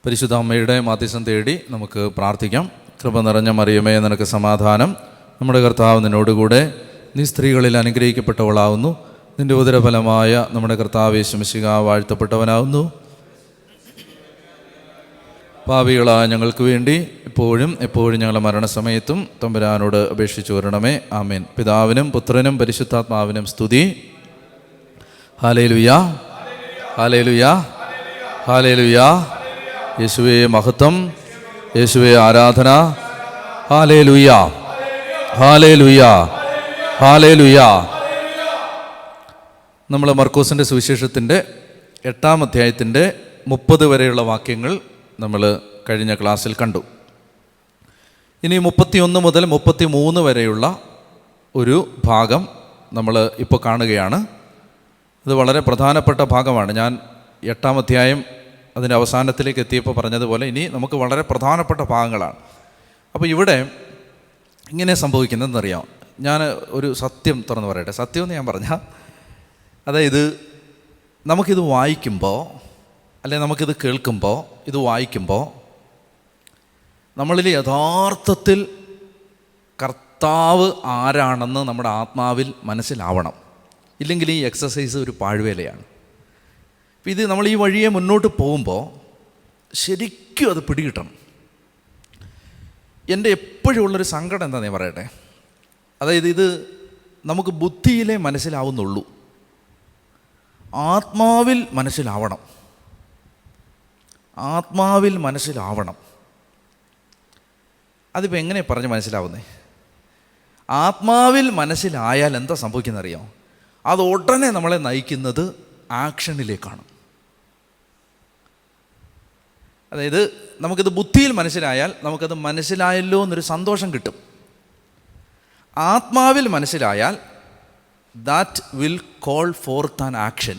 പരിശുദ്ധ അമ്മയുടെ മാധ്യസ്ഥം തേടി നമുക്ക് പ്രാർത്ഥിക്കാം. കൃപ നിറഞ്ഞ മറിയമേ, നിനക്ക് സമാധാനം. നമ്മുടെ കർത്താവ് നിന്നോടുകൂടെ, നീ സ്ത്രീകളിൽ അനുഗ്രഹിക്കപ്പെട്ടവളാവുന്നു. നിൻ്റെ ഉദരഫലമായ നമ്മുടെ കർത്താവ് യേശു മിശിഹാ വാഴ്ത്തപ്പെട്ടവനാവുന്നു. പാപികളായ ഞങ്ങൾക്ക് വേണ്ടി ഇപ്പോഴും എപ്പോഴും ഞങ്ങളുടെ മരണസമയത്തും തമ്പുരാനോട് അപേക്ഷിച്ചു വരണമേ. ആമേൻ. പിതാവിനും പുത്രനും പരിശുദ്ധാത്മാവിനും സ്തുതി. Hallelujah, hallelujah, hallelujah. യേശുവേ മഹത്വം, യേശുവേ ആരാധന. Hallelujah, hallelujah, hallelujah. നമ്മൾ മർക്കോസിൻ്റെ സുവിശേഷത്തിൻ്റെ 8-ാം അധ്യായത്തിൻ്റെ 30 വരെയുള്ള വാക്യങ്ങൾ നമ്മൾ കഴിഞ്ഞ ക്ലാസ്സിൽ കണ്ടു. ഇനി 31 മുതൽ 33 വരെയുള്ള ഒരു ഭാഗം നമ്മൾ ഇപ്പോൾ കാണുകയാണ്. ഇത് വളരെ പ്രധാനപ്പെട്ട ഭാഗമാണ്. ഞാൻ 8-ാം അധ്യായം അതിൻ്റെ അവസാനത്തിലേക്ക് എത്തിയപ്പോൾ പറഞ്ഞതുപോലെ ഇനി നമുക്ക് വളരെ പ്രധാനപ്പെട്ട ഭാഗങ്ങളാണ്. അപ്പോൾ ഇവിടെ ഇങ്ങനെ സംഭവിക്കുന്നതെന്നറിയാം. ഞാൻ ഒരു സത്യം തുറന്ന് പറയട്ടെ. സത്യം എന്ന് ഞാൻ പറഞ്ഞാൽ, അതായത് നമുക്കിത് വായിക്കുമ്പോൾ, അല്ലെങ്കിൽ നമുക്കിത് കേൾക്കുമ്പോൾ, ഇത് വായിക്കുമ്പോൾ നമ്മളിൽ യഥാർത്ഥത്തിൽ കർത്താവ് ആരാണെന്ന് നമ്മുടെ ആത്മാവിൽ മനസ്സിലാവണം. ഇല്ലെങ്കിൽ ഈ എക്സസൈസ് ഒരു പാഴ്വേലയാണ്. അപ്പം ഇത് നമ്മൾ ഈ വഴിയെ മുന്നോട്ട് പോകുമ്പോൾ ശരിക്കും അത് പിടികിട്ടണം. എൻ്റെ എപ്പോഴും ഉള്ളൊരു സങ്കടം എന്താണെന്ന് ഞാൻ പറയട്ടെ. അതായത് ഇത് നമുക്ക് ബുദ്ധിയിലേ മനസ്സിലാവുന്നുള്ളൂ, ആത്മാവിൽ മനസ്സിലാവണം. ആത്മാവിൽ മനസ്സിലാവണം. അതിപ്പോൾ എങ്ങനെ പറഞ്ഞ് മനസ്സിലാവുന്നേ? ആത്മാവിൽ മനസ്സിലായാൽ എന്താ സംഭവിക്കുന്നറിയാം? അത് ഉടനെ നമ്മളെ നയിക്കുന്നത് ആക്ഷനിലേക്കാണ്. അതായത് നമുക്കിത് ബുദ്ധിയിൽ മനസ്സിലായാൽ നമുക്കത് മനസ്സിലായല്ലോ എന്നൊരു സന്തോഷം കിട്ടും. ആത്മാവിൽ മനസ്സിലായാൽ that will call forth an action.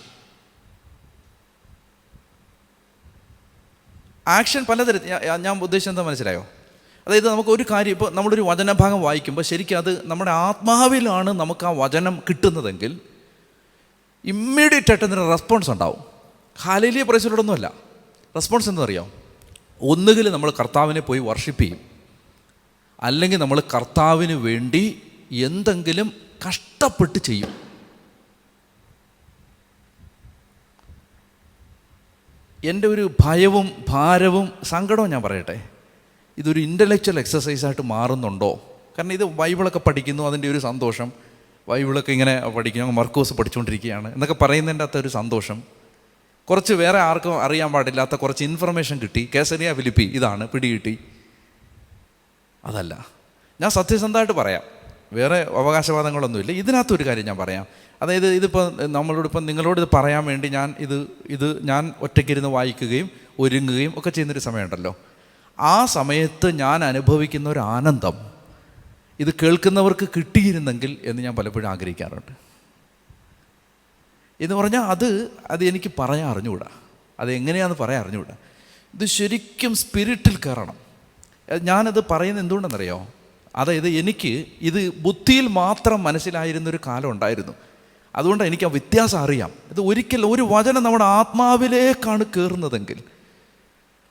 Action പലതരത്തിൽ. ഞാൻ ഉദ്ദേശിച്ചത് എന്താ മനസ്സിലായോ? അതായത് നമുക്കൊരു കാര്യം, ഇപ്പോൾ നമ്മളൊരു വചനഭാഗം വായിക്കുമ്പോൾ ശരിക്കും അത് നമ്മുടെ ആത്മാവിലാണ് നമുക്ക് ആ വചനം കിട്ടുന്നതെങ്കിൽ ഇമ്മീഡിയറ്റ് ആയിട്ട് അതിന് റെസ്പോൺസ് ഉണ്ടാവും. ഹല്ലേലൂയ പ്രൈസ് ദി ലോർഡൊന്നുമല്ല. റെസ്പോൺസ് എന്താണെന്നറിയാം? ഒന്നുകിൽ നമ്മൾ കർത്താവിനെ പോയി വർഷിപ്പ് ചെയ്യും, അല്ലെങ്കിൽ നമ്മൾ കർത്താവിന് വേണ്ടി എന്തെങ്കിലും കഷ്ടപ്പെട്ട് ചെയ്യും. എൻ്റെ ഒരു ഭയവും ഭാരവും സങ്കടവും ഞാൻ പറയട്ടെ, ഇതൊരു ഇൻ്റലക്ച്വൽ എക്സസൈസായിട്ട് മാറുന്നുണ്ടോ? കാരണം ഇത് ബൈബിളൊക്കെ പഠിക്കുന്നു, അതിൻ്റെ ഒരു സന്തോഷം. ബൈബിളൊക്കെ ഇങ്ങനെ പഠിക്കുന്നു, മർക്കോസ് പഠിച്ചുകൊണ്ടിരിക്കുകയാണ് എന്നൊക്കെ പറയുന്നതിൻ്റെ അകത്തൊരു സന്തോഷം. കുറച്ച് വേറെ ആർക്കും അറിയാൻ പാടില്ലാത്ത കുറച്ച് ഇൻഫർമേഷൻ കിട്ടി, കേസരിയ ഫിലിപ്പി ഇതാണ് പിടികിട്ടി. അതല്ല, ഞാൻ സത്യസന്ധമായിട്ട് പറയാം, വേറെ അവകാശവാദങ്ങളൊന്നുമില്ല. ഇതിനകത്തൊരു കാര്യം ഞാൻ പറയാം. അതായത് ഇതിപ്പോൾ നിങ്ങളോട് ഇത് പറയാൻ വേണ്ടി ഞാൻ ഒറ്റയ്ക്കിരുന്ന് വായിക്കുകയും ഒരുങ്ങുകയും ഒക്കെ ചെയ്യുന്നൊരു സമയമുണ്ടല്ലോ. ആ സമയത്ത് ഞാൻ അനുഭവിക്കുന്ന ഒരു ആനന്ദം ഇത് കേൾക്കുന്നവർക്ക് കിട്ടിയിരുന്നെങ്കിൽ എന്ന് ഞാൻ പലപ്പോഴും ആഗ്രഹിക്കാറുണ്ട്. എന്ന് പറഞ്ഞാൽ അത് എനിക്ക് പറയാൻ അറിഞ്ഞുകൂടാ, അതെങ്ങനെയാണെന്ന് പറയാൻ അറിഞ്ഞുകൂടാ. ഇത് ശരിക്കും സ്പിരിറ്റിൽ കയറണം. ഞാനത് പറയുന്നത് എന്തുകൊണ്ടെന്നറിയോ? അതായത് എനിക്ക് ഇത് ബുദ്ധിയിൽ മാത്രം മനസ്സിലായിരുന്നൊരു കാലം ഉണ്ടായിരുന്നു. അതുകൊണ്ടാണ് എനിക്ക് ആ വ്യത്യാസം അറിയാം. ഇത് ഒരു വചനം നമ്മുടെ ആത്മാവിലേക്കാണ് കയറുന്നതെങ്കിൽ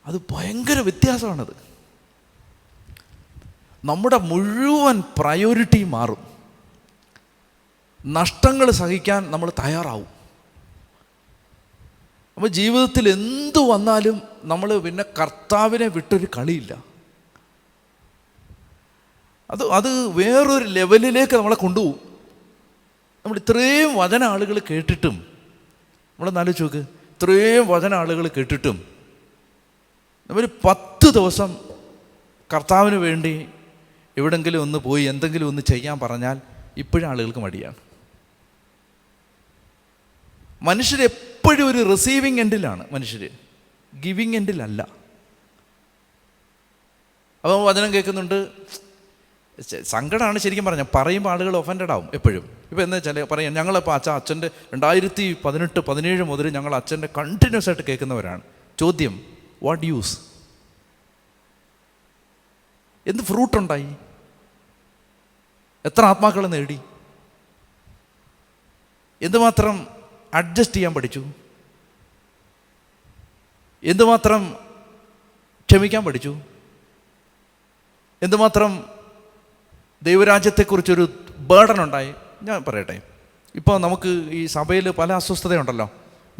അത് ഭയങ്കര വ്യത്യാസമാണത്. നമ്മുടെ മുഴുവൻ പ്രയോറിറ്റി മാറും. നഷ്ടങ്ങൾ സഹിക്കാൻ നമ്മൾ തയ്യാറാവും. അപ്പോൾ ജീവിതത്തിൽ എന്തു വന്നാലും നമ്മൾ പിന്നെ കർത്താവിനെ വിട്ടൊരു കളിയില്ല. അത് വേറൊരു ലെവലിലേക്ക് നമ്മളെ കൊണ്ടുപോകും. നമ്മൾ ഇത്രയും വചന ആളുകൾ കേട്ടിട്ടും, നമ്മളൊന്ന് ആലോചിച്ച് നോക്ക്, ഇത്രയും വചന ആളുകൾ കേട്ടിട്ടും നമ്മൾ 10 ദിവസം കർത്താവിന് വേണ്ടി എവിടെങ്കിലും ഒന്ന് പോയി എന്തെങ്കിലും ഒന്ന് ചെയ്യാൻ പറഞ്ഞാൽ ഇപ്പോഴും ആളുകൾക്ക് മടിയാണ്. മനുഷ്യരെപ്പോഴും ഒരു റിസീവിങ് എൻഡിലാണ്, മനുഷ്യർ ഗിവിങ് എൻഡിലല്ല. അപ്പോൾ വചനം കേൾക്കുന്നുണ്ട്, സങ്കടമാണ് ശരിക്കും പറഞ്ഞാൽ. പറയുമ്പോൾ ആളുകൾ ഒഫൻഡഡ് ആവും എപ്പോഴും. ഇപ്പോൾ എന്താ വെച്ചാൽ പറയാം, ഞങ്ങളിപ്പോൾ അച്ഛൻ്റെ 2018-17 മുതൽ ഞങ്ങൾ അച്ഛൻ്റെ കണ്ടിന്യൂസ് ആയിട്ട് കേൾക്കുന്നവരാണ്. ചോദ്യം, വാട്ട് യൂസ്? എന്ത് ഫ്രൂട്ടുണ്ടായി? എത്ര ആത്മാക്കളെ നേടി? എന്തുമാത്രം അഡ്ജസ്റ്റ് ചെയ്യാൻ പഠിച്ചു? എന്തുമാത്രം ക്ഷമിക്കാൻ പഠിച്ചു. എന്തുമാത്രം ദൈവരാജ്യത്തെക്കുറിച്ചൊരു ബേർഡൻ ഉണ്ടായി. ഞാൻ പറയട്ടെ, ഇപ്പോൾ നമുക്ക് ഈ സഭയിൽ പല അസ്വസ്ഥതയുണ്ടല്ലോ.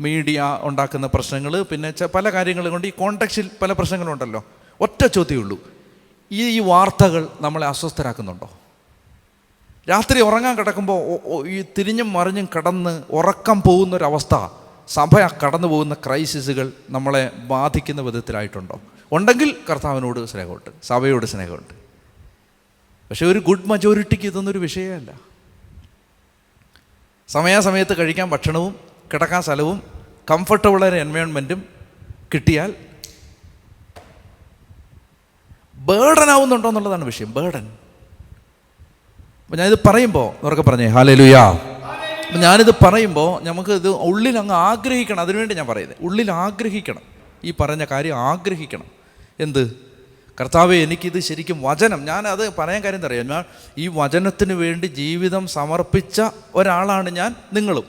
മീഡിയ ഉണ്ടാക്കുന്ന പ്രശ്നങ്ങൾ, പിന്നെ പല കാര്യങ്ങൾ കൊണ്ട് ഈ കോണ്ടെക്സ്റ്റിൽ പല പ്രശ്നങ്ങളുണ്ടല്ലോ. ഒറ്റ ചോദ്യമേ ഉള്ളൂ, ഈ വാർത്തകൾ നമ്മളെ അസ്വസ്ഥരാക്കുന്നുണ്ടോ? രാത്രി ഉറങ്ങാൻ കിടക്കുമ്പോൾ ഈ തിരിഞ്ഞും മറിഞ്ഞും കിടന്ന് ഉറക്കം പോകുന്നൊരവസ്ഥ, സഭ കടന്നു പോകുന്ന ക്രൈസിസുകൾ നമ്മളെ ബാധിക്കുന്ന വിധത്തിലായിട്ടുണ്ടോ? ഉണ്ടെങ്കിൽ കർത്താവിനോട് സ്നേഹമുണ്ട്, സഭയോട് സ്നേഹമുണ്ട്. പക്ഷേ ഒരു ഗുഡ് മജോറിറ്റിക്ക് ഇതൊന്നൊരു വിഷയമല്ല. സമയാസമയത്ത് കഴിക്കാൻ ഭക്ഷണവും കിടക്കാൻ സ്ഥലവും കംഫർട്ടബിളായ എൻവയോൺമെൻറ്റും കിട്ടിയാൽ ബേർഡൻ ആവുന്നുണ്ടോ എന്നുള്ളതാണ് വിഷയം. ബേർഡൻ. അപ്പം ഞാനിത് പറയുമ്പോൾ ഉറക്കെ പറഞ്ഞേ ഹല്ലേലൂയ. അപ്പം ഞാനിത് പറയുമ്പോൾ നമുക്ക് ഇത് ഉള്ളിൽ അങ്ങ് ആഗ്രഹിക്കണം. അതിനുവേണ്ടി ഞാൻ പറയുന്നത്, ഉള്ളിൽ ആഗ്രഹിക്കണം, ഈ പറഞ്ഞ കാര്യം ആഗ്രഹിക്കണം. എന്ത്? കർത്താവേ, എനിക്കിത് ശരിക്കും വചനം, ഞാൻ അത് പറയാൻ കാര്യം എന്താ അറിയാം, ഞാൻ ഈ വചനത്തിന് വേണ്ടി ജീവിതം സമർപ്പിച്ച ഒരാളാണ് ഞാൻ, നിങ്ങളും.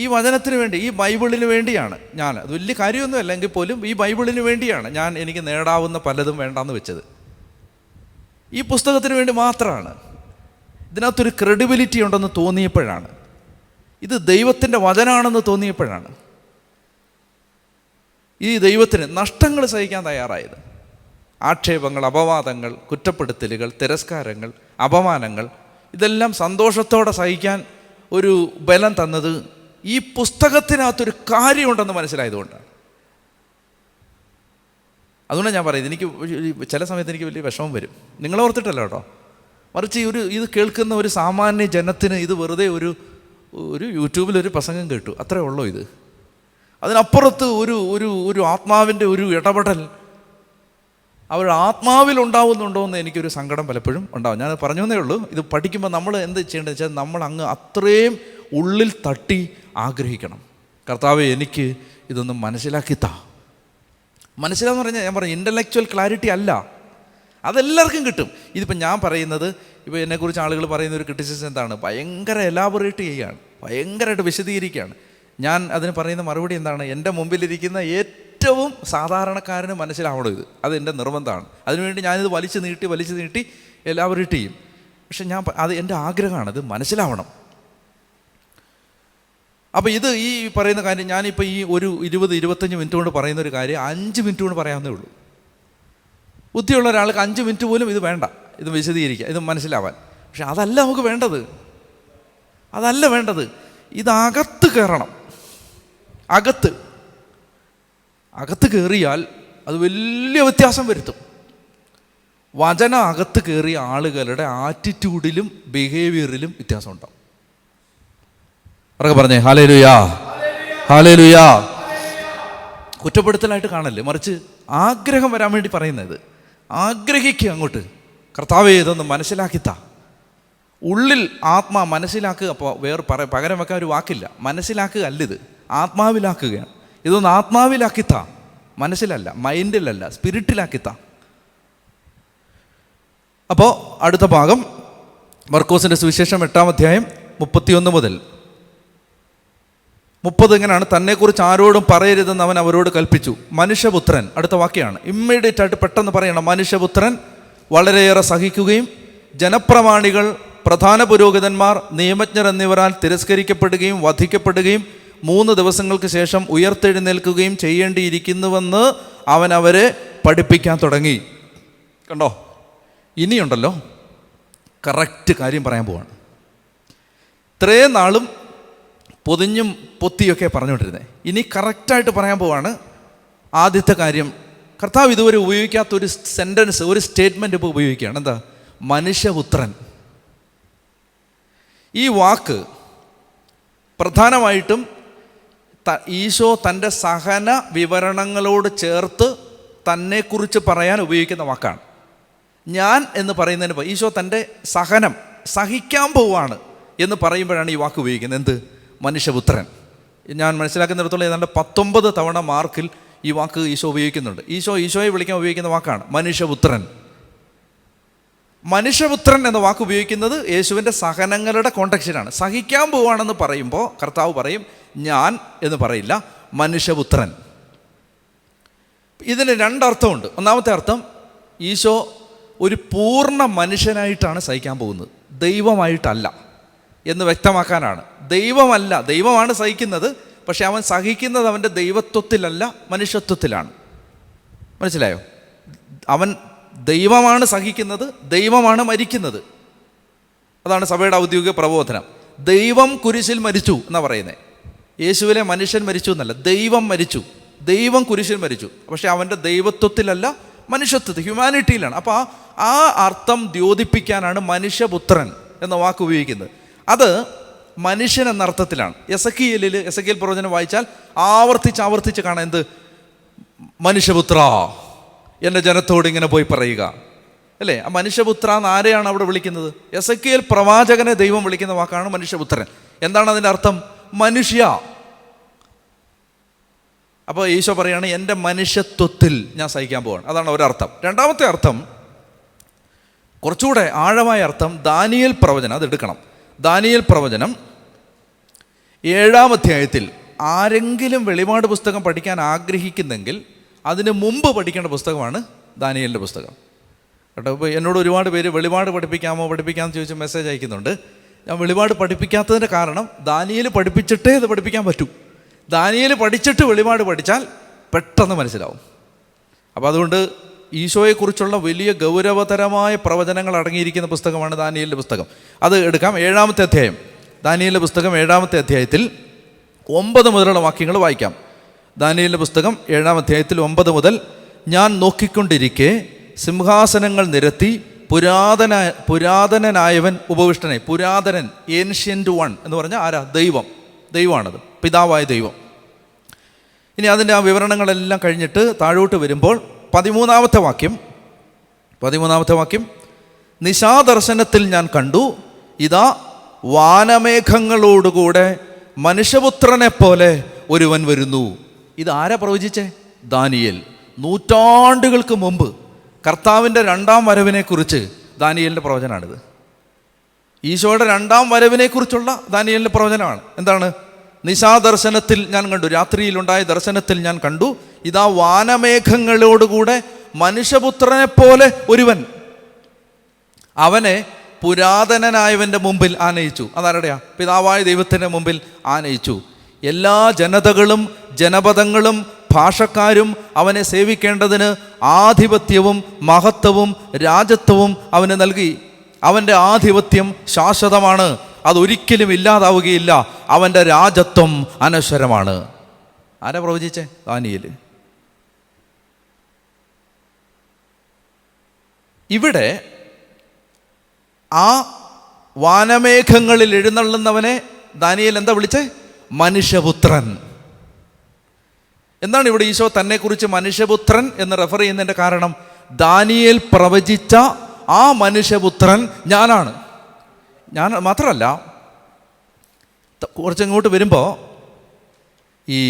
ഈ വചനത്തിന് വേണ്ടി, ഈ ബൈബിളിന് വേണ്ടിയാണ് ഞാൻ, അത് വലിയ കാര്യമൊന്നും അല്ലെങ്കിൽ പോലും ഈ ബൈബിളിന് വേണ്ടിയാണ് ഞാൻ എനിക്ക് നേടാവുന്ന പലതും വേണ്ടാന്ന് വെച്ചത്. ഈ പുസ്തകത്തിന് വേണ്ടി മാത്രമാണ്. ഇതിനകത്തൊരു ക്രെഡിബിലിറ്റി ഉണ്ടെന്ന് തോന്നിയപ്പോഴാണ്, ഇത് ദൈവത്തിൻ്റെ വചനമാണെന്ന് തോന്നിയപ്പോഴാണ് ഈ ദൈവത്തിന് നഷ്ടങ്ങൾ സഹിക്കാൻ തയ്യാറായത്. ആക്ഷേപങ്ങൾ, അപവാദങ്ങൾ, കുറ്റപ്പെടുത്തലുകൾ, തിരസ്കാരങ്ങൾ, അപമാനങ്ങൾ, ഇതെല്ലാം സന്തോഷത്തോടെ സഹിക്കാൻ ഒരു ബലം തന്നത് ഈ പുസ്തകത്തിനകത്തൊരു കാര്യമുണ്ടെന്ന് മനസ്സിലായതുകൊണ്ടാണ്. അതുകൊണ്ട് ഞാൻ പറയുന്നത്, എനിക്ക് ചില സമയത്ത് എനിക്ക് വലിയ വിഷമം വരും. നിങ്ങളോർത്തിട്ടല്ല കേട്ടോ, മറിച്ച് ഇത് കേൾക്കുന്ന ഒരു സാമാന്യ ജനത്തിന് ഇത് വെറുതെ ഒരു യൂട്യൂബിലൊരു പ്രസംഗം കേട്ടു, അത്രേ ഉള്ളൂ. ഇത് അതിനപ്പുറത്ത് ഒരു ആത്മാവിൻ്റെ ഒരു ഇടപെടൽ അവരുടെ ആത്മാവിൽ ഉണ്ടാവുന്നുണ്ടോ എന്ന് എനിക്കൊരു സങ്കടം പലപ്പോഴും ഉണ്ടാവും. ഞാൻ പറഞ്ഞു എന്നേ ഉള്ളൂ. ഇത് പഠിക്കുമ്പോൾ നമ്മൾ എന്ത് ചെയ്യേണ്ടതെന്ന് വെച്ചാൽ, നമ്മൾ അങ്ങ് അത്രയും ഉള്ളിൽ തട്ടി ആഗ്രഹിക്കണം. കർത്താവേ, എനിക്ക് ഇതൊന്നും മനസ്സിലാക്കിത്താ. മനസ്സിലാന്ന് പറഞ്ഞാൽ ഞാൻ പറഞ്ഞു, ഇൻ്റലക്ച്വൽ ക്ലാരിറ്റി അല്ല, അതെല്ലാവർക്കും കിട്ടും. ഇതിപ്പോൾ ഞാൻ പറയുന്നത്, ഇപ്പോൾ എന്നെക്കുറിച്ച് ആളുകൾ പറയുന്ന ഒരു ക്രിറ്റിസിസം എന്താണ്, ഭയങ്കര എലാബറേറ്റ് ചെയ്യുകയാണ്, ഭയങ്കരമായിട്ട് വിശദീകരിക്കുകയാണ്. ഞാൻ അതിന് പറയുന്ന മറുപടി എന്താണ്, എൻ്റെ മുമ്പിലിരിക്കുന്ന ഏറ്റവും സാധാരണക്കാരന് മനസ്സിലാവണം ഇത്, അതെൻ്റെ നിർബന്ധമാണ്. അതിനുവേണ്ടി ഞാനിത് വലിച്ചു നീട്ടി എലാബറേറ്റ് ചെയ്യും. പക്ഷെ അത് എൻ്റെ ആഗ്രഹമാണ്, ഇത് മനസ്സിലാവണം. അപ്പോൾ ഇത് ഈ പറയുന്ന കാര്യം ഞാനിപ്പോൾ ഈ ഒരു 20-25 മിനിറ്റ് കൊണ്ട് പറയുന്നൊരു കാര്യം 5 മിനിറ്റ് കൊണ്ട് പറയാവുന്നേ ഉള്ളൂ. ബുദ്ധിയുള്ള ഒരാൾക്ക് 5 മിനിറ്റ് പോലും ഇത് വേണ്ട, ഇത് വിശദീകരിക്കുക, ഇത് മനസ്സിലാവാൻ. പക്ഷെ അതല്ല നമുക്ക് വേണ്ടത്, അതല്ല വേണ്ടത്. ഇതകത്ത് കയറണം. അകത്ത് കയറിയാൽ അത് വലിയ വ്യത്യാസം വരുത്തും. വചനം അകത്ത് കയറിയ ആളുകളുടെ ആറ്റിറ്റ്യൂഡിലും ബിഹേവിയറിലും വ്യത്യാസം ഉണ്ടാവും. അവരൊക്കെ പറഞ്ഞേ ഹല്ലേലൂയ, ഹല്ലേലൂയ. കുറ്റപ്പെടുത്തലായിട്ട് കാണല്ലേ, മറിച്ച് ആഗ്രഹം വരാൻ വേണ്ടി പറയുന്നത്. ആഗ്രഹിക്കുക അങ്ങോട്ട്, കർത്താവേ ഇതൊന്ന് മനസ്സിലാക്കിത്താ. ഉള്ളിൽ ആത്മാ മനസ്സിലാക്കുക. അപ്പോൾ പകരം വെക്കാൻ ഒരു വാക്കില്ല. മനസ്സിലാക്കുക അല്ലിത്, ആത്മാവിലാക്കുകയാണ്. ഇതൊന്ന് ആത്മാവിലാക്കിത്താ, മനസ്സിലല്ല, മൈൻഡിലല്ല, സ്പിരിറ്റിലാക്കിത്താ. അപ്പോൾ അടുത്ത ഭാഗം മർക്കോസിൻ്റെ സുവിശേഷം 8-ാം അധ്യായം 31 മുതൽ 30 ഇങ്ങനെയാണ്. തന്നെക്കുറിച്ച് ആരോടും പറയരുതെന്ന് അവൻ അവരോട് കൽപ്പിച്ചു. മനുഷ്യപുത്രൻ, അടുത്ത വാക്യാണ്, ഇമ്മീഡിയറ്റ് ആയിട്ട് പെട്ടെന്ന് പറയണം. മനുഷ്യപുത്രൻ വളരെയേറെ സഹിക്കുകയും ജനപ്രമാണികൾ, പ്രധാന പുരോഹിതന്മാർ, നിയമജ്ഞർ എന്നിവരാൽ തിരസ്കരിക്കപ്പെടുകയും വധിക്കപ്പെടുകയും 3 ദിവസങ്ങൾക്ക് ശേഷം ഉയർത്തെഴുന്നേൽക്കുകയും ചെയ്യേണ്ടിയിരിക്കുന്നുവെന്ന് അവൻ അവരെ പഠിപ്പിക്കാൻ തുടങ്ങി. കണ്ടോ, ഇനിയുണ്ടല്ലോ കറക്റ്റ് കാര്യം പറയാൻ പോവാണ്. ഇത്രയും നാളും പൊതിഞ്ഞും പൊത്തിയൊക്കെ പറഞ്ഞുകൊണ്ടിരുന്നത്, ഇനി കറക്റ്റായിട്ട് പറയാൻ പോവാണ്. ആദ്യത്തെ കാര്യം, കർത്താവ് ഇതുവരെ ഉപയോഗിക്കാത്തൊരു സെൻറ്റൻസ്, ഒരു സ്റ്റേറ്റ്മെൻറ്റ് ഇപ്പോൾ ഉപയോഗിക്കുകയാണ്. എന്താ? മനുഷ്യപുത്രൻ. ഈ വാക്ക് പ്രധാനമായിട്ടും ഈശോ തൻ്റെ സഹന വിവരണങ്ങളോട് ചേർത്ത് തന്നെക്കുറിച്ച് പറയാൻ ഉപയോഗിക്കുന്ന വാക്കാണ്. ഞാൻ എന്ന് പറയുന്നതിന് ഈശോ തൻ്റെ സഹിക്കാൻ പോവാണ് എന്ന് പറയുമ്പോഴാണ് ഈ വാക്ക് ഉപയോഗിക്കുന്നത്. എന്ത്? മനുഷ്യപുത്രൻ. ഞാൻ മനസ്സിലാക്കുന്നിടത്തോളം ഏതാണ്ട് 19 തവണ മാർക്കിൽ ഈ വാക്ക് ഈശോ ഉപയോഗിക്കുന്നുണ്ട്. ഈശോയെ വിളിക്കാൻ ഉപയോഗിക്കുന്ന വാക്കാണ് മനുഷ്യപുത്രൻ. മനുഷ്യപുത്രൻ എന്ന വാക്ക് ഉപയോഗിക്കുന്നത് യേശുവിൻ്റെ സഹനങ്ങളുടെ കോണ്ടക്സ്റ്റിലാണ്. സഹിക്കാൻ പോവാണെന്ന് പറയുമ്പോൾ കർത്താവ് പറയും ഞാൻ എന്ന് പറയില്ല, മനുഷ്യപുത്രൻ. ഇതിന് രണ്ടർത്ഥമുണ്ട്. ഒന്നാമത്തെ അർത്ഥം, ഈശോ ഒരു പൂർണ്ണ മനുഷ്യനായിട്ടാണ് സഹിക്കാൻ പോകുന്നത്, ദൈവമായിട്ടല്ല എന്ന് വ്യക്തമാക്കാനാണ്. ദൈവമല്ല, ദൈവമാണ് സഹിക്കുന്നത്, പക്ഷെ അവൻ സഹിക്കുന്നത് അവൻ്റെ ദൈവത്വത്തിലല്ല, മനുഷ്യത്വത്തിലാണ്. മനസ്സിലായോ? അവൻ ദൈവമാണ് സഹിക്കുന്നത്, ദൈവമാണ് മരിക്കുന്നത്. അതാണ് സഭയുടെ ഔദ്യോഗിക പ്രബോധനം. ദൈവം കുരിശിൽ മരിച്ചു എന്നാണ് പറയുന്നത്. യേശുവിലെ മനുഷ്യൻ മരിച്ചു എന്നല്ല, ദൈവം മരിച്ചു. ദൈവം കുരിശിൽ മരിച്ചു, പക്ഷെ അവൻ്റെ ദൈവത്വത്തിലല്ല, മനുഷ്യത്വത്തിൽ, ഹ്യൂമാനിറ്റിയിലാണ്. അപ്പോൾ ആ അർത്ഥം ദ്യോതിപ്പിക്കാനാണ് മനുഷ്യപുത്രൻ എന്ന വാക്ക് ഉപയോഗിക്കുന്നത്. അത് മനുഷ്യൻ എന്ന അർത്ഥത്തിലാണ്. എസെക്കിയേൽ പ്രവചനം വായിച്ചാൽ ആവർത്തിച്ച് കാണാം. എന്ത്? മനുഷ്യപുത്ര, എൻ്റെ ജനത്തോട് ഇങ്ങനെ പോയി പറയുക, അല്ലേ? ആ മനുഷ്യപുത്ര എന്ന് ആരെയാണ് അവിടെ വിളിക്കുന്നത്? എസെക്കിയേൽ പ്രവാചകനെ ദൈവം വിളിക്കുന്ന വാക്കാണ് മനുഷ്യപുത്രൻ. എന്താണ് അതിൻ്റെ അർത്ഥം? മനുഷ്യ. അപ്പോൾ ഈശോ പറയാണ്, എൻ്റെ മനുഷ്യത്വത്തിൽ ഞാൻ സഹിക്കാൻ പോവാണ്. അതാണ് ഒരർത്ഥം. രണ്ടാമത്തെ അർത്ഥം, കുറച്ചുകൂടെ ആഴമായ അർത്ഥം, ദാനിയേൽ പ്രവചനം, അതെടുക്കണം. ദാനിയേൽ പ്രവചനം 7-ാം അധ്യായത്തിൽ ആരെങ്കിലും വെളിപാട് പുസ്തകം പഠിക്കാൻ ആഗ്രഹിക്കുന്നെങ്കിൽ അതിന് മുമ്പ് പഠിക്കേണ്ട പുസ്തകമാണ് ദാനിയേലിൻ്റെ പുസ്തകം കേട്ടോ. ഇപ്പോൾ എന്നോട് ഒരുപാട് പേര് വെളിപാട് പഠിപ്പിക്കാമെന്ന് ചോദിച്ച് മെസ്സേജ് അയക്കുന്നുണ്ട്. ഞാൻ വെളിപാട് പഠിപ്പിക്കാത്തതിൻ്റെ കാരണം, ദാനിയേൽ പഠിപ്പിച്ചിട്ടേ ഇത് പഠിപ്പിക്കാൻ പറ്റൂ. ദാനിയേൽ പഠിച്ചിട്ട് വെളിപാട് പഠിച്ചാൽ പെട്ടെന്ന് മനസ്സിലാവും. അപ്പോൾ അതുകൊണ്ട് ഈശോയെക്കുറിച്ചുള്ള വലിയ ഗൗരവതരമായ പ്രവചനങ്ങൾ അടങ്ങിയിരിക്കുന്ന പുസ്തകമാണ് ദാനിയേലിൻ്റെ പുസ്തകം. അത് എടുക്കാം. 7-ാമത്തെ അധ്യായം, ദാനിയേലിൻ്റെ പുസ്തകം 7-ാമത്തെ അധ്യായത്തിൽ 9 മുതലുള്ള വാക്യങ്ങൾ വായിക്കാം. ദാനിയേലിൻ്റെ പുസ്തകം 7-ാം അധ്യായത്തിൽ 9 മുതൽ. ഞാൻ നോക്കിക്കൊണ്ടിരിക്കെ സിംഹാസനങ്ങൾ നിരത്തി പുരാതനനായവൻ ഉപവിഷ്ടനായി. പുരാതനൻ, ഏൻഷ്യൻ്റ് വൺ എന്ന് പറഞ്ഞാൽ ആരാ? ദൈവമാണത്, പിതാവായ ദൈവം. ഇനി അതിൻ്റെ ആ വിവരണങ്ങളെല്ലാം കഴിഞ്ഞിട്ട് താഴോട്ട് വരുമ്പോൾ 13-ാമത്തെ വാക്യം, നിശാദർശനത്തിൽ ഞാൻ കണ്ടു, ഇതാ വാനമേഘങ്ങളോടുകൂടെ മനുഷ്യപുത്രനെ പോലെ ഒരുവൻ വരുന്നു. ഇത് ആരാ പ്രവചിച്ചേ? ദാനിയേൽ. നൂറ്റാണ്ടുകൾക്ക് മുമ്പ് കർത്താവിൻ്റെ 2-ാം വരവിനെക്കുറിച്ച് ദാനിയേലിൻ്റെ പ്രവചനമാണിത്. ഈശോയുടെ 2-ാം വരവിനെക്കുറിച്ചുള്ള ദാനിയേലിൻ്റെ പ്രവചനമാണ്. എന്താണ്? നിശാദർശനത്തിൽ ഞാൻ കണ്ടു, രാത്രിയിലുണ്ടായ ദർശനത്തിൽ ഞാൻ കണ്ടു, ഇതാ വാനമേഘങ്ങളോടുകൂടെ മനുഷ്യപുത്രനെ പോലെ ഒരുവൻ, അവനെ പുരാതനനായവൻ്റെ മുമ്പിൽ ആനയിച്ചു. അതാരുടെയാ? പിതാവായ ദൈവത്തിൻ്റെ മുമ്പിൽ ആനയിച്ചു. എല്ലാ ജനതകളും ജനപദങ്ങളും ഭാഷക്കാരും അവനെ സേവിക്കേണ്ടതിന് ആധിപത്യവും മഹത്വവും രാജത്വവും അവന് നൽകി. അവൻ്റെ ആധിപത്യം ശാശ്വതമാണ്, അതൊരിക്കലും ഇല്ലാതാവുകയില്ല. അവൻ്റെ രാജത്വം അനശ്വരമാണ്. ആരാ പ്രവചിച്ചേ? ദാനിയേൽ. ഇവിടെ ആ വാനമേഘങ്ങളിൽ എഴുന്നള്ളുന്നവനെ ദാനിയേൽ എന്താ വിളിച്ചേ? മനുഷ്യപുത്രൻ. എന്താണ് ഇവിടെ ഈശോ തന്നെക്കുറിച്ച് മനുഷ്യപുത്രൻ എന്ന് റെഫർ ചെയ്യുന്നതിൻ്റെ കാരണം? ദാനിയേൽ പ്രവചിച്ച ആ മനുഷ്യപുത്രൻ ഞാനാണ്. ഞാൻ മാത്രമല്ല, കുറച്ചിങ്ങോട്ട് വരുമ്പോൾ ഈ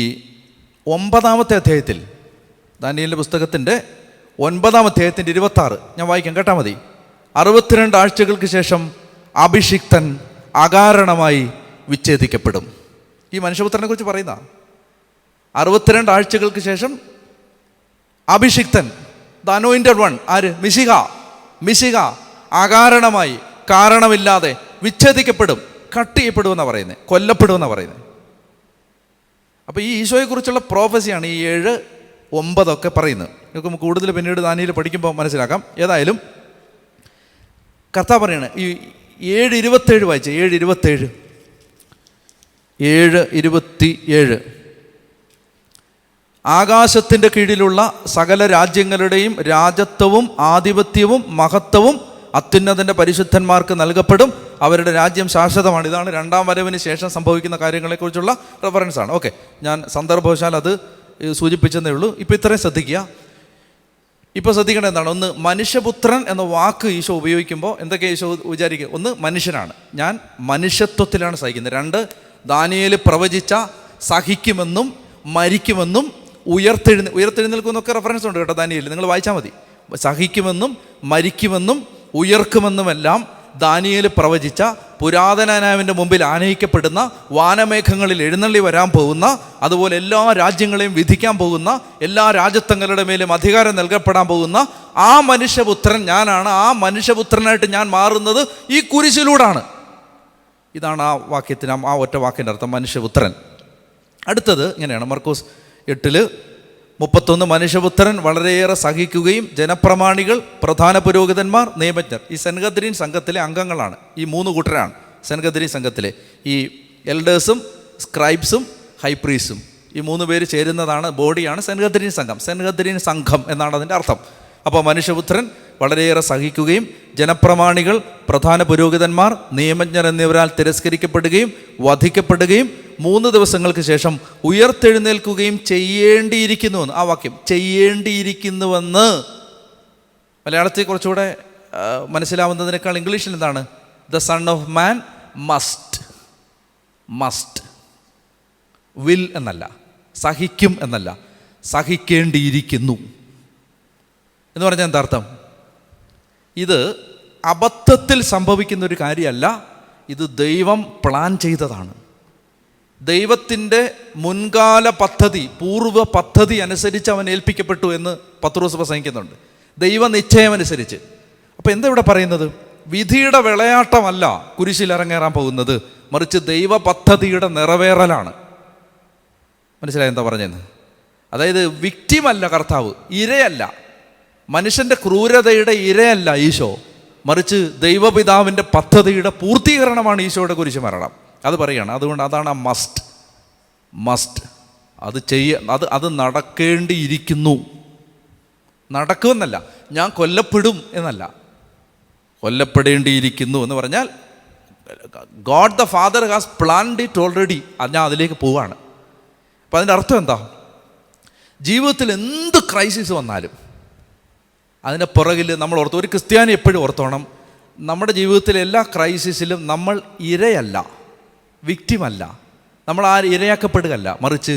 9-ാമത്തെ അധ്യായത്തിൽ, ദാനിയേലിൻ്റെ പുസ്തകത്തിൻ്റെ 9-ാം അധ്യായത്തിൻ്റെ 26 ഞാൻ വായിക്കാം, കേട്ടാൽ മതി. 62 ആഴ്ചകൾക്ക് ശേഷം അഭിഷിക്തൻ അകാരണമായി വിച്ഛേദിക്കപ്പെടും. ഈ മനുഷ്യപുത്രനെ കുറിച്ച് പറയുന്ന 62 ആഴ്ചകൾക്ക് ശേഷം അഭിഷിക്തൻ, ദ അനോയിന്റഡ് വൺ, ആര്? മിശിഹ അകാരണമായി, കാരണമില്ലാതെ വിച്ഛേദിക്കപ്പെടും, കട്ട് ചെയ്യപ്പെടുമെന്നാണ് പറയുന്നത്, കൊല്ലപ്പെടുമെന്നാണ് പറയുന്നത്. അപ്പോൾ ഈ ഈശോയെക്കുറിച്ചുള്ള പ്രോഫസിയാണ് ഈ 7, 9 ഒക്കെ പറയുന്നത്. നമുക്ക് കൂടുതൽ പിന്നീട് ദാനിയേൽ പഠിക്കുമ്പോൾ മനസ്സിലാക്കാം. ഏതായാലും കർത്താവ് പറയാണ്, ഈ 7:27 വായിച്ചേ. 7:27 ആകാശത്തിൻ്റെ കീഴിലുള്ള സകല രാജ്യങ്ങളുടെയും രാജത്വവും ആധിപത്യവും മഹത്വവും അത്യുന്നതൻ്റെ പരിശുദ്ധന്മാർക്ക് നൽകപ്പെടും, അവരുടെ രാജ്യം ശാശ്വതമാണ്. ഇതാണ് 2-ാം വരവിന് ശേഷം സംഭവിക്കുന്ന കാര്യങ്ങളെക്കുറിച്ചുള്ള റെഫറൻസാണ്. ഓക്കെ, ഞാൻ സന്ദർഭവശാൽ അത് സൂചിപ്പിച്ചതേ ഉള്ളൂ. ഇപ്പോൾ ഇത്രയും ശ്രദ്ധിക്കുക. ഇപ്പോൾ ശ്രദ്ധിക്കേണ്ടത് എന്താണ്? ഒന്ന്, മനുഷ്യപുത്രൻ എന്ന വാക്ക് ഈശോ ഉപയോഗിക്കുമ്പോൾ എന്തൊക്കെ ഈശോ വിചാരിക്കുക? ഒന്ന്, മനുഷ്യനാണ്, ഞാൻ മനുഷ്യത്വത്തിലാണ് സഹിക്കുന്നത്. 2, ദാനിയേൽ പ്രവചിച്ച സഹിക്കുമെന്നും മരിക്കുമെന്നും ഉയർത്തെഴുന്നേൽക്കുമെന്നൊക്കെ റെഫറൻസ് ഉണ്ട് കേട്ടോ ദാനിയേൽ, നിങ്ങൾ വായിച്ചാൽ മതി. സഹിക്കുമെന്നും മരിക്കുമെന്നും ഉയർക്കുമെന്നുമെല്ലാം ദാനിയേൽ പ്രവചിച്ച പുരാതനാവിൻ്റെ മുമ്പിൽ ആനയിക്കപ്പെടുന്ന, വാനമേഘങ്ങളിൽ എഴുന്നള്ളി വരാൻ പോകുന്ന, അതുപോലെ എല്ലാ രാജ്യങ്ങളെയും വിധിക്കാൻ പോകുന്ന, എല്ലാ രാജ്യത്തങ്ങളുടെ മേലും അധികാരം നൽകപ്പെടാൻ പോകുന്ന ആ മനുഷ്യപുത്രൻ ഞാനാണ്. ആ മനുഷ്യപുത്രനായിട്ട് ഞാൻ മാറുന്നത് ഈ കുരിശിലൂടാണ്. ഇതാണ് ആ വാക്യത്തിന്, ആ ഒറ്റ വാക്കിൻ്റെ അർത്ഥം, മനുഷ്യപുത്രൻ. അടുത്തത് ഇങ്ങനെയാണ്, മർക്കോസ് 8:31, മനുഷ്യപുത്രൻ വളരെയേറെ സഹിക്കുകയും ജനപ്രമാണികൾ, പ്രധാന പുരോഹിതന്മാർ, നിയമജ്ഞർ, ഈ സെൻഹദ്രീൻ സംഘത്തിലെ അംഗങ്ങളാണ്. ഈ 3 കൂട്ടരാണ് സെൻഹദ്രീൻ സംഘത്തിലെ. ഈ എൽഡേഴ്സും സ്ക്രൈബ്സും ഹൈപ്രീസും, ഈ 3 പേര് ചേരുന്നതാണ് ബോഡിയാണ് സെൻഹദ്രീൻ സംഘം. സെൻഹദ്രീൻ സംഘം എന്നാണ് അതിൻ്റെ അർത്ഥം. അപ്പോൾ മനുഷ്യപുത്രൻ വളരെയേറെ സഹിക്കുകയും ജനപ്രമാണികൾ, പ്രധാന പുരോഹിതന്മാർ, നിയമജ്ഞർ എന്നിവരാൽ തിരസ്കരിക്കപ്പെടുകയും വധിക്കപ്പെടുകയും 3 ദിവസങ്ങൾക്ക് ശേഷം ഉയർത്തെഴുന്നേൽക്കുകയും ചെയ്യേണ്ടിയിരിക്കുന്നുവെന്ന്. ആ വാക്യം ചെയ്യേണ്ടിയിരിക്കുന്നുവെന്ന് മലയാളത്തിൽ കുറച്ചുകൂടെ മനസ്സിലാവുന്നതിനേക്കാൾ ഇംഗ്ലീഷിൽ എന്താണ്? The son of man must will എന്നല്ല, സഹിക്കും എന്നല്ല, സഹിക്കേണ്ടിയിരിക്കുന്നു എന്ന് പറഞ്ഞാൽ എന്താ അർത്ഥം? ഇത് അബദ്ധത്തിൽ സംഭവിക്കുന്ന ഒരു കാര്യമല്ല, ഇത് ദൈവം പ്ലാൻ ചെയ്തതാണ്. ദൈവത്തിൻ്റെ മുൻകാല പദ്ധതി, പൂർവ്വ പദ്ധതി അനുസരിച്ച് അവൻ ഏൽപ്പിക്കപ്പെട്ടു എന്ന് പത്രോസ് പ്രസംഗിക്കുന്നുണ്ട്. ദൈവ നിശ്ചയമനുസരിച്ച്. അപ്പോൾ എന്താ ഇവിടെ പറയുന്നത്? വിധിയുടെ വിളയാട്ടമല്ല കുരിശിൽ ഇറങ്ങേറാൻ പോകുന്നത്, മറിച്ച് ദൈവ പദ്ധതിയുടെ നിറവേറലാണ്. മനസ്സിലായി എന്താ പറഞ്ഞതെന്ന്? അതായത് വിക്റ്റിമല്ല കർത്താവ്, ഇരയല്ല, മനുഷ്യൻ്റെ ക്രൂരതയുടെ ഇരയല്ല ഈശോ, മറിച്ച് ദൈവപിതാവിൻ്റെ പദ്ധതിയുടെ പൂർത്തീകരണമാണ് ഈശോയുടെ കുരിശ് മരണം. അത് പറയുകയാണ്. അതുകൊണ്ട് അതാണ് ആ മസ്റ്റ്. അത് അത് നടക്കേണ്ടിയിരിക്കുന്നു. നടക്കുമെന്നല്ല, ഞാൻ കൊല്ലപ്പെടും എന്നല്ല, കൊല്ലപ്പെടേണ്ടിയിരിക്കുന്നു എന്ന് പറഞ്ഞാൽ God the father has planned it already. അത് ഞാൻ അതിലേക്ക് പോവാണ്. അപ്പം അതിൻ്റെ അർത്ഥം എന്താ? ജീവിതത്തിൽ എന്ത് ക്രൈസിസ് വന്നാലും അതിൻ്റെ പുറകിൽ നമ്മൾ ഓർത്ത്, ഒരു ക്രിസ്ത്യാനി എപ്പോഴും ഓർത്തോണം, നമ്മുടെ ജീവിതത്തിലെ എല്ലാ ക്രൈസിസിലും നമ്മൾ ഇരയല്ല, വിക്റ്റിമല്ല, നമ്മൾ ആ ഇരയാക്കപ്പെടുകയല്ല, മറിച്ച്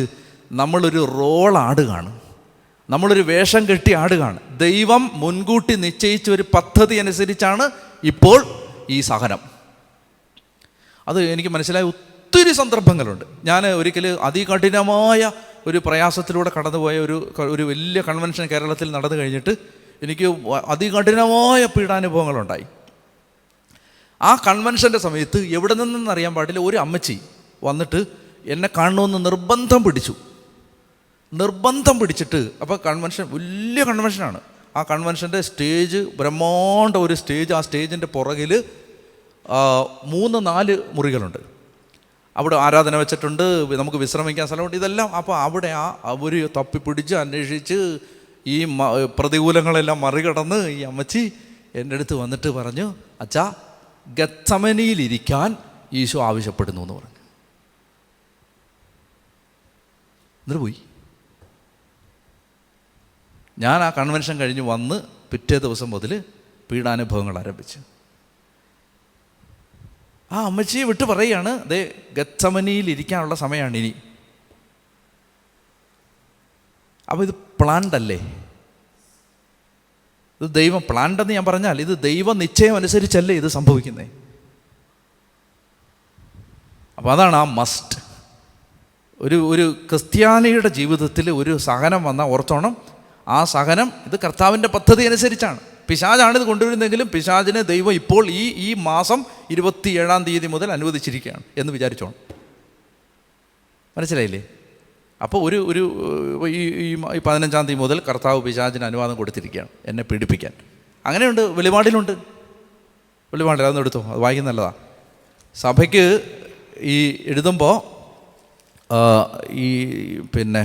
നമ്മളൊരു റോൾ ആടുകയാണ്, നമ്മളൊരു വേഷം കെട്ടി ആടുകയാണ്. ദൈവം മുൻകൂട്ടി നിശ്ചയിച്ച ഒരു പദ്ധതി അനുസരിച്ചാണ് ഇപ്പോൾ ഈ സഹനം. അത് എനിക്ക് മനസ്സിലായ ഒത്തിരി സന്ദർഭങ്ങളുണ്ട്. ഞാൻ ഒരിക്കൽ അതികഠിനമായ ഒരു പ്രയാസത്തിലൂടെ കടന്നുപോയ ഒരു വലിയ കൺവെൻഷൻ കേരളത്തിൽ നടന്നു കഴിഞ്ഞിട്ട് എനിക്ക് അതികഠിനമായ പീഡാനുഭവങ്ങളുണ്ടായി. ആ കൺവെൻഷൻ്റെ സമയത്ത് എവിടെ നിന്നെന്ന് അറിയാൻ പാടില്ല, ഒരു അമ്മച്ചി വന്നിട്ട് എന്നെ കാണണമെന്ന് നിർബന്ധം പിടിച്ചിട്ട്, അപ്പോൾ കൺവെൻഷൻ വലിയ കൺവെൻഷനാണ്. ആ കൺവെൻഷൻ്റെ സ്റ്റേജ് ബ്രഹ്മാണ്ഡ ഒരു സ്റ്റേജ്. ആ സ്റ്റേജിൻ്റെ പുറകിൽ 3-4 മുറികളുണ്ട്. അവിടെ ആരാധന വെച്ചിട്ടുണ്ട്, നമുക്ക് വിശ്രമിക്കാൻ സ്ഥലമുണ്ട്, ഇതെല്ലാം. അപ്പോൾ അവിടെ അവർ തപ്പിപ്പിടിച്ച് അന്വേഷിച്ച് ഈ പ്രതികൂലങ്ങളെല്ലാം മറികടന്ന് ഈ അമ്മച്ചി എൻ്റെ അടുത്ത് വന്നിട്ട് പറഞ്ഞു, അച്ഛാ, ഗത്സമനിയിലിരിക്കാൻ ഈശോ ആവശ്യപ്പെടുന്നു എന്ന് പറഞ്ഞു. എന്നിട്ട് പോയി. ഞാൻ ആ കൺവെൻഷൻ കഴിഞ്ഞ് വന്ന് പിറ്റേ ദിവസം മുതൽ പീഡാനുഭവങ്ങൾ ആരംഭിച്ചു. ആ അമ്മച്ചിയെ വിട്ട് പറയുകയാണ്, ദേ ഗത്സമനിയിൽ ഇരിക്കാനുള്ള സമയമാണ് ഇനി. അപ്പോൾ ഇത് പ്ലാൻഡ് അല്ലേ? ഇത് ദൈവം പ്ലാൻഡെന്ന് ഞാൻ പറഞ്ഞാൽ ഇത് ദൈവ നിശ്ചയം അനുസരിച്ചല്ലേ ഇത് സംഭവിക്കുന്നത്. അപ്പോൾ അതാണ് ആ മസ്റ്റ്. ഒരു ക്രിസ്ത്യാനിയുടെ ജീവിതത്തിൽ ഒരു സഹനം വന്നാൽ ഓർത്തോണം, ആ സഹനം ഇത് കർത്താവിൻ്റെ പദ്ധതി അനുസരിച്ചാണ്. പിശാചാണ് ഇത് കൊണ്ടുവരുന്നെങ്കിലും പിശാചിനെ ദൈവം ഇപ്പോൾ ഈ മാസം 27-ാം തീയതി മുതൽ അനുവദിച്ചിരിക്കുകയാണ് എന്ന് വിചാരിച്ചോണം. മനസ്സിലായില്ലേ? അപ്പോൾ ഈ 15-ാം തീയതി മുതൽ കർത്താവ് പിശാചിന് അനുവാദം കൊടുത്തിരിക്കുകയാണ് എന്നെ പീഡിപ്പിക്കാൻ. അങ്ങനെയുണ്ട്, വെളിപാടിലുണ്ട്. വെളിപാടിൽ അതൊന്നും എടുത്തോ, അത് വായിക്കുന്ന നല്ലതാണ്. സഭയ്ക്ക് ഈ എഴുതുമ്പോൾ ഈ പിന്നെ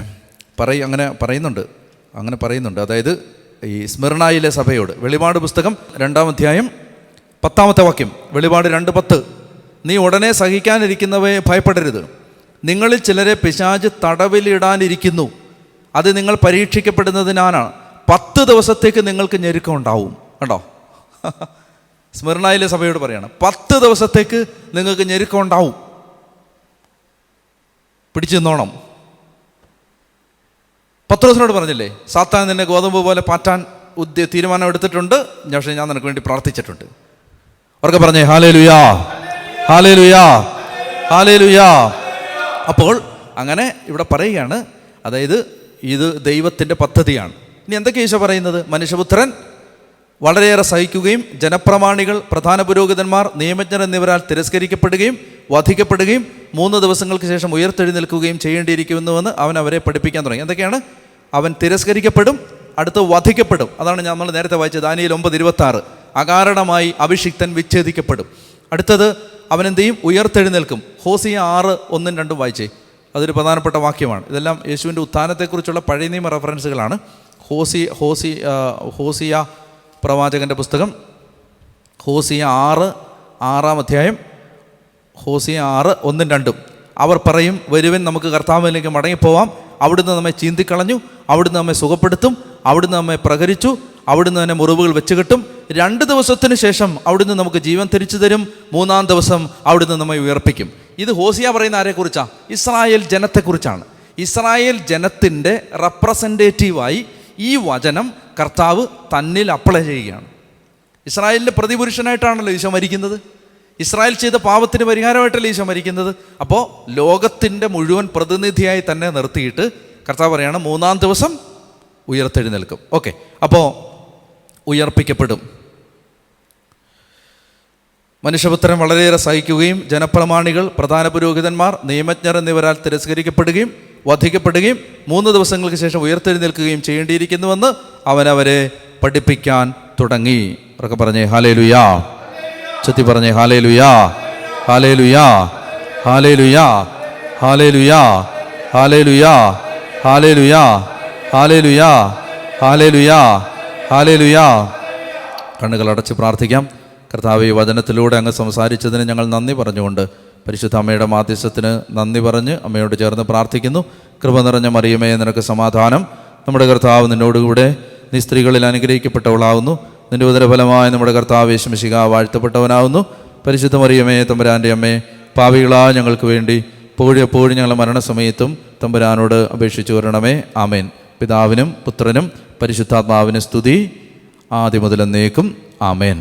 അങ്ങനെ പറയുന്നുണ്ട്. അതായത് ഈ സ്മിർണയിലെ സഭയോട് വെളിപാട് പുസ്തകം 2-ാം അധ്യായം 10-ാമത്തെ വാക്യം, വെളിപാട് 2:10, നീ ഉടനെ സഹിക്കാനിരിക്കുന്നവയെ ഭയപ്പെടരുത്, നിങ്ങളിൽ ചിലരെ പിശാച് തടവിലിടാനിരിക്കുന്നു, അത് നിങ്ങൾ പരീക്ഷിക്കപ്പെടുന്നതിനാണ്, 10 ദിവസത്തേക്ക് നിങ്ങൾക്ക് ഞെരുക്കം ഉണ്ടാവും. കണ്ടോ? സ്മിർണയിലെ സഭയോട് പറയാണ്, 10 ദിവസത്തേക്ക് നിങ്ങൾക്ക് ഞെരുക്കം ഉണ്ടാവും, പിടിച്ചു നിന്നോണം. പത്രോസിനോട് പറഞ്ഞില്ലേ, സാത്താൻ നിന്നെ ഗോതമ്പ് പോലെ പാറ്റാൻ തീരുമാനം എടുത്തിട്ടുണ്ട്, പക്ഷേ ഞാൻ നിനക്ക് വേണ്ടി പ്രാർത്ഥിച്ചിട്ടുണ്ട്. അവർക്ക് പറഞ്ഞേ ഹല്ലേലൂയാ, ഹല്ലേലൂയാ, ഹല്ലേലൂയാ. അപ്പോൾ അങ്ങനെ ഇവിടെ പറയുകയാണ്, അതായത് ഇത് ദൈവത്തിൻ്റെ പദ്ധതിയാണ്. ഇനി എന്തൊക്കെ ഈശോ പറയുന്നത്? മനുഷ്യപുത്രൻ വളരെയേറെ സഹിക്കുകയും ജനപ്രമാണികൾ, പ്രധാന പുരോഹിതന്മാർ, നിയമജ്ഞർ എന്നിവരാൽ തിരസ്കരിക്കപ്പെടുകയും വധിക്കപ്പെടുകയും 3 ദിവസങ്ങൾക്ക് ശേഷം ഉയർത്തെഴുന്നേൽക്കുകയും ചെയ്യേണ്ടിയിരിക്കുന്നുവെന്ന് അവൻ അവരെ പഠിപ്പിക്കാൻ തുടങ്ങി. എന്തൊക്കെയാണ്? അവൻ തിരസ്കരിക്കപ്പെടും, അടുത്ത് വധിക്കപ്പെടും. അതാണ് നമ്മൾ നേരത്തെ വായിച്ചത് ദാനിയേൽ 9:26. അകാരണമായി അഭിഷിക്തൻ വിച്ഛേദിക്കപ്പെടും. അടുത്തത് അവൻ എന്ത് ചെയ്യും? ഉയർത്തെഴുന്നേൽക്കും. ഹോസിയ 6:1-2 വായിച്ചേ. അതൊരു പ്രധാനപ്പെട്ട വാക്യമാണ്. ഇതെല്ലാം യേശുവിൻ്റെ ഉത്ഥാനത്തെക്കുറിച്ചുള്ള പഴയ നിയമ റെഫറൻസുകളാണ്. ഹോസിയ പ്രവാചകൻ്റെ പുസ്തകം, ഹോസിയ 6-6 അധ്യായം, ഹോസിയ 6:1-2. അവർ പറയും, വരുവൻ, നമുക്ക് കർത്താവിലേക്ക് മടങ്ങിപ്പോവാം. അവിടുന്ന് നമ്മെ ചീന്തിക്കളഞ്ഞു, അവിടുന്ന് നമ്മെ സുഖപ്പെടുത്തും, അവിടുന്ന് നമ്മെ പ്രഹരിച്ചു, അവിടുന്ന് തന്നെ മുറിവുകൾ വെച്ച് കെട്ടും. 2 ദിവസത്തിന് ശേഷം അവിടുന്ന് നമുക്ക് ജീവൻ തിരിച്ചു തരും. 3-ാം ദിവസം അവിടുന്ന് നമ്മെ ഉയർപ്പിക്കും. ഇത് ഹോസിയ പറയുന്ന ആരെക്കുറിച്ചാണ്? ഇസ്രായേൽ ജനത്തെക്കുറിച്ചാണ്. ഇസ്രായേൽ ജനത്തിൻ്റെ റെപ്രസെൻറ്റേറ്റീവായി ഈ വചനം കർത്താവ് തന്നിൽ അപ്ലൈ ചെയ്യുകയാണ്. ഇസ്രായേലിൻ്റെ പ്രതിപുരുഷനായിട്ടാണല്ലോ ഈശോ മരിക്കുന്നത്. ഇസ്രായേൽ ചെയ്ത പാപത്തിന് പരിഹാരമായിട്ടല്ലേ ഈശോ മരിക്കുന്നത്. അപ്പോൾ ലോകത്തിൻ്റെ മുഴുവൻ പ്രതിനിധിയായി തന്നെ നിർത്തിയിട്ട് കർത്താവ് പറയാണ്, 3-ാം ദിവസം ഉയർത്തെഴുന്നേൽക്കും. ഓക്കെ, അപ്പോൾ ഉയർപ്പിക്കപ്പെടും. മനുഷ്യപുത്രൻ വളരെയേറെ സഹിക്കുകയും ജനപ്രമാണികൾ, പ്രധാന പുരോഹിതന്മാർ, നിയമജ്ഞർ എന്നിവരാൽ തിരസ്കരിക്കപ്പെടുകയും വധിക്കപ്പെടുകയും 3 ദിവസങ്ങൾക്ക് ശേഷം ഉയർത്തെഴുന്നേൽക്കുകയും ചെയ്യേണ്ടിയിരിക്കുന്നുവെന്ന് അവനവരെ പഠിപ്പിക്കാൻ തുടങ്ങി. അവരൊക്കെ പറഞ്ഞേ ഹല്ലേലൂയാ, ചൊത്തി പറഞ്ഞേ ഹല്ലേലൂയാ, ഹല്ലേലൂയാ, ഹല്ലേലൂയാ, ഹല്ലേലൂയാ, ഹല്ലേലൂയാ, ഹല്ലേലൂയാ, ഹല്ലേലൂയാ, ഹല്ലേലൂയാ, ഹല്ലേലൂയാ. കണ്ണുകൾ അടച്ച് പ്രാർത്ഥിക്കാം. കർത്താവേ, ഈ വചനത്തിലൂടെ അങ്ങ് സംസാരിച്ചതിന് ഞങ്ങൾ നന്ദി പറഞ്ഞുകൊണ്ട് പരിശുദ്ധ അമ്മയുടെ മാധ്യസ്ഥത്തിന് നന്ദി പറഞ്ഞ് അമ്മയോട് ചേർന്ന് പ്രാർത്ഥിക്കുന്നു. കൃപ നിറഞ്ഞ മറിയമേ, നിനക്ക് സമാധാനം. നമ്മുടെ കർത്താവ് നിന്നോടുകൂടെ, നീ സ്ത്രീകളിൽ അനുഗ്രഹിക്കപ്പെട്ടവളാവുന്നു. നിന്റെ ഉദരഫലമായ നമ്മുടെ കർത്താവ് യേശു മിശിഹാ വാഴ്ത്തപ്പെട്ടവനാവുന്നു. പരിശുദ്ധ മറിയമേ, തമ്പുരാൻ്റെ അമ്മേ, പാപികളായ ഞങ്ങൾക്ക് വേണ്ടി എപ്പോഴും ഞങ്ങളുടെ മരണസമയത്തും തമ്പുരാനോട് അപേക്ഷിച്ചു വരണമേ. ആമേൻ. പിതാവിനും പുത്രനും പരിശുദ്ധാത്മാവിനും സ്തുതി, ആദ്യം മുതൽ എന്നേക്കും. ആമേൻ.